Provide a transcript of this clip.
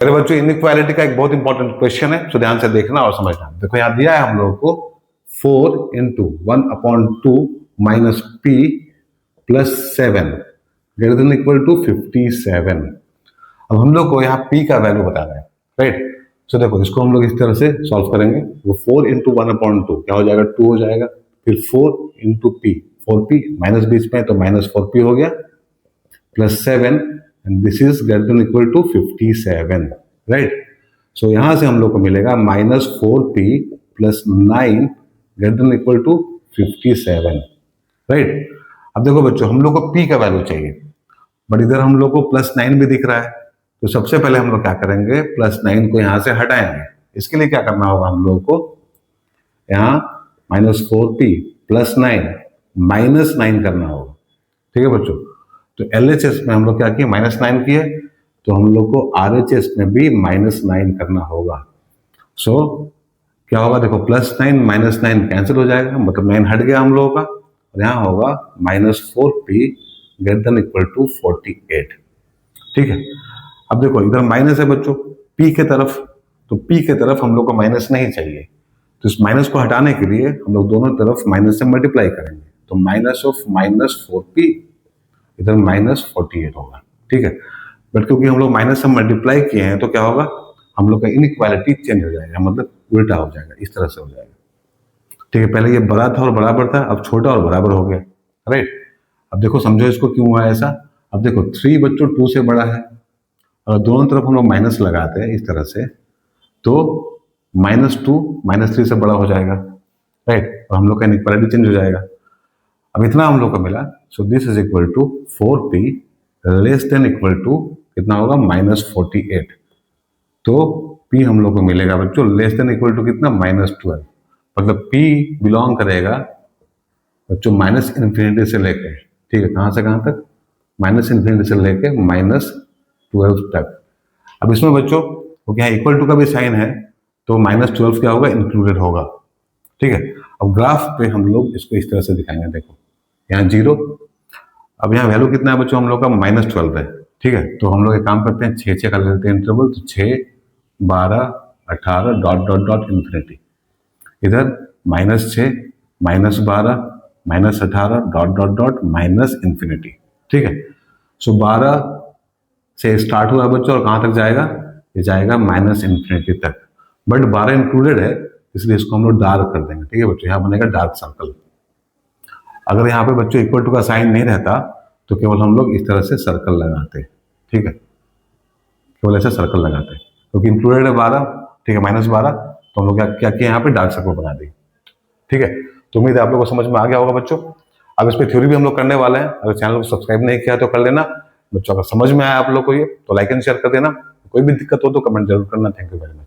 अरे बच्चों, इनइक्वालिटी का एक बहुत इंपॉर्टेंट क्वेश्चन है, तो ध्यान से देखना और समझना। देखो यहाँ दिया है हम लोगों को 4 into 1/2 minus p plus 7 greater than equal to 57। अब हम लोग को यहाँ पी का वैल्यू बताना है, राइट। सो देखो इसको हम लोग इस तरह से सॉल्व करेंगे। वो 4 इंटू 1/2 क्या हो जाएगा, 2 हो जाएगा। फिर 4 इंटू पी, 4p माइनस बीच में तो माइनस 4p हो गया, plus 7 and this is greater than equal to 57, right. So यहां से हम लोग को मिलेगा minus 4p plus 9 greater than equal to 57, right. अब देखो बच्चों, हम लोग को p का वैल्यू चाहिए, बट इधर हम लोग को प्लस 9 भी दिख रहा है। तो सबसे पहले हम लोग क्या करेंगे, प्लस 9 को यहां से हटाएंगे। इसके लिए क्या करना होगा, हम लोग को यहाँ माइनस 4p प्लस 9 माइनस 9 करना होगा, ठीक है बच्चों। तो LHS में हम लोग क्या किए, माइनस 9 किए, तो हम लोग को RHS में भी माइनस 9 करना होगा। सो क्या होगा, देखो प्लस 9 माइनस 9 कैंसिल हो जाएगा, मतलब 9 हट गया हम लोगों का, और यहाँ होगा minus 4p greater than equal to 48, ठीक है। अब देखो इधर माइनस है बच्चों p के तरफ, तो p के तरफ हम लोग को माइनस नहीं चाहिए, तो इस माइनस को हटाने के लिए हम लोग दोनों तरफ माइनस से मल्टीप्लाई करेंगे। तो माइनस ऑफ माइनस 4p इधर माइनस 48 होगा, ठीक है। बट क्योंकि हम लोग माइनस से मल्टीप्लाई किए हैं तो क्या होगा, हम लोग का इनइक्वालिटी चेंज हो जाएगा, मतलब उल्टा हो जाएगा, इस तरह से हो जाएगा, ठीक है। पहले ये बड़ा था और बराबर था, अब छोटा और बराबर हो गया, राइट। अब देखो समझो इसको क्यों हुआ ऐसा। अब देखो 3 बच्चों 2 से बड़ा है, और दोनों तरफ हम लोग माइनस लगाते हैं इस तरह से, तो -2 -3 से बड़ा हो जाएगा, राइट। और हम लोग का इनइक्वालिटी चेंज हो जाएगा। अब इतना हम लोग को मिला, so this is equal to 4p less than equal to कितना होगा, -48। तो p हम लोग को मिलेगा बच्चों लेस देन इक्वल टू कितना, -12। मतलब p बिलोंग करेगा बच्चों माइनस इन्फिनिटी से लेके, ठीक है, कहाँ से कहाँ तक, माइनस इन्फिनिटी से लेके -12 तक। अब इसमें बच्चों क्योंकि यहाँ इक्वल टू का भी साइन है, तो -12 क्या होगा, इंक्लूडेड होगा, ठीक है। अब ग्राफ पे हम लोग इसको इस तरह से दिखाएंगे, देखो यहाँ 0, अब यहाँ वैल्यू कितना है बच्चों हम लोग का, -12 है, ठीक है। तो हम लोग एक काम करते हैं, 6 का लेते हैं इंटरवल, तो 6 12 18 डॉट डॉट डॉट इन्फिनिटी, इधर -6 -12 -18 dot dot dot minus infinity, ठीक है। सो 12 से स्टार्ट हुआ बच्चों और कहाँ तक जाएगा, ये जाएगा माइनस इन्फिनिटी तक, बट 12 इंक्लूडेड है, इसलिए इसको हम लोग डार्क कर देंगे, ठीक है बच्चों। यहाँ बनेगा डार्क सर्कल। अगर यहाँ पे बच्चों इक्वल टू का साइन नहीं रहता तो केवल हम लोग इस तरह से सर्कल लगाते, ठीक है, केवल ऐसे सर्कल लगाते, क्योंकि इंक्लूडेड है 12, ठीक है, -12, तो हम लोग क्या किया, यहाँ पे डार्क सर्कल बना दी, ठीक है। तो उम्मीद है आप लोगों को समझ में आ गया होगा बच्चों। अब इस पर थ्योरी भी हम लोग करने वाले हैं, अगर चैनल को सब्सक्राइब नहीं किया तो कर लेना बच्चों। अगर समझ में आया आप लोग को ये तो लाइक एंड शेयर कर देना, कोई भी दिक्कत हो तो कमेंट जरूर करना। Thank you very much.